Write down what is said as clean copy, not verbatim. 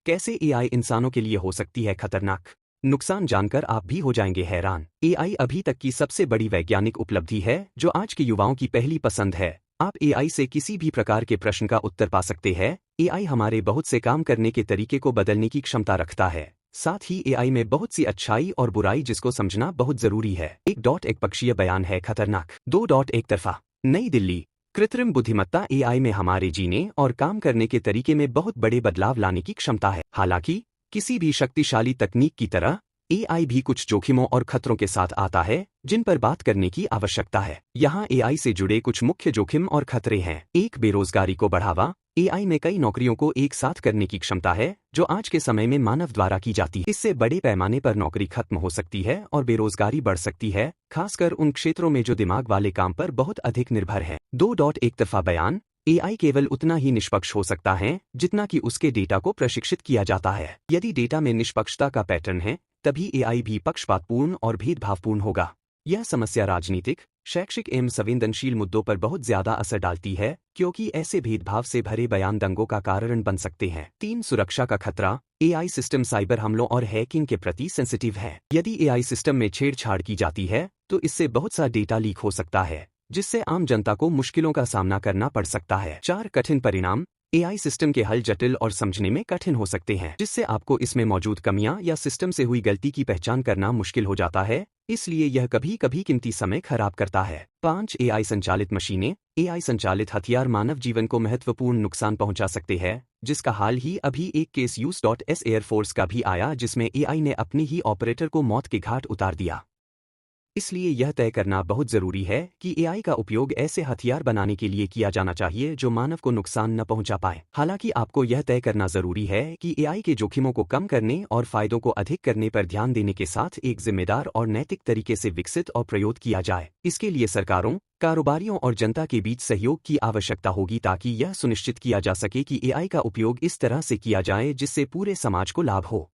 कैसे एआई इंसानों के लिए हो सकती है खतरनाक? नुकसान जानकर आप भी हो जाएंगे हैरान। एआई अभी तक की सबसे बड़ी वैज्ञानिक उपलब्धि है जो आज के युवाओं की पहली पसंद है। आप एआई से किसी भी प्रकार के प्रश्न का उत्तर पा सकते हैं। एआई हमारे बहुत से काम करने के तरीके को बदलने की क्षमता रखता है। साथ ही एआई में बहुत सी अच्छाई और बुराई जिसको समझना बहुत जरूरी है। एक पक्षीय बयान है खतरनाक। एक तरफा। नई दिल्ली। कृत्रिम बुद्धिमत्ता एआई में हमारे जीने और काम करने के तरीके में बहुत बड़े बदलाव लाने की क्षमता है। हालांकि किसी भी शक्तिशाली तकनीक की तरह एआई भी कुछ जोखिमों और खतरों के साथ आता है जिन पर बात करने की आवश्यकता है। यहाँ एआई से जुड़े कुछ मुख्य जोखिम और खतरे हैं। बेरोजगारी को बढ़ावा। एआई में कई नौकरियों को एक साथ करने की क्षमता है जो आज के समय में मानव द्वारा की जाती है। इससे बड़े पैमाने पर नौकरी खत्म हो सकती है और बेरोजगारी बढ़ सकती है, खासकर उन क्षेत्रों में जो दिमाग वाले काम पर बहुत अधिक निर्भर है। एक तरफा बयान। एआई केवल उतना ही निष्पक्ष हो सकता है जितना कि उसके डेटा को प्रशिक्षित किया जाता है। यदि डेटा में निष्पक्षता का पैटर्न है तभी एआई भी पक्षपातपूर्ण और भेदभावपूर्ण होगा। यह समस्या राजनीतिक, शैक्षिक एवं संवेदनशील मुद्दों पर बहुत ज्यादा असर डालती है क्योंकि ऐसे भेदभाव से भरे बयान दंगों का कारण बन सकते हैं। सुरक्षा का खतरा। एआई सिस्टम साइबर हमलों और हैकिंग के प्रति सेंसिटिव है। यदि एआई सिस्टम में छेड़छाड़ की जाती है तो इससे बहुत सा डेटा लीक हो सकता है जिससे आम जनता को मुश्किलों का सामना करना पड़ सकता है। कठिन परिणाम। एआई सिस्टम के हल जटिल और समझने में कठिन हो सकते हैं जिससे आपको इसमें मौजूद कमियां या सिस्टम से हुई गलती की पहचान करना मुश्किल हो जाता है, इसलिए यह कभी कभी कीमती समय खराब करता है। एआई संचालित मशीनें। एआई संचालित हथियार मानव जीवन को महत्वपूर्ण नुकसान पहुंचा सकते हैं, जिसका हाल ही अभी एक केस यूएस एयरफोर्स का भी आया जिसमें एआई ने अपनी ही ऑपरेटर को मौत के घाट उतार दिया। इसलिए यह तय करना बहुत जरूरी है कि एआई का उपयोग ऐसे हथियार बनाने के लिए किया जाना चाहिए जो मानव को नुकसान न पहुंचा पाए। हालांकि आपको यह तय करना जरूरी है कि एआई के जोखिमों को कम करने और फायदों को अधिक करने पर ध्यान देने के साथ एक जिम्मेदार और नैतिक तरीके से विकसित और प्रयोग किया जाए। इसके लिए सरकारों, कारोबारियों और जनता के बीच सहयोग की आवश्यकता होगी ताकि यह सुनिश्चित किया जा सके कि एआई का उपयोग इस तरह से किया जाए जिससे पूरे समाज को लाभ हो।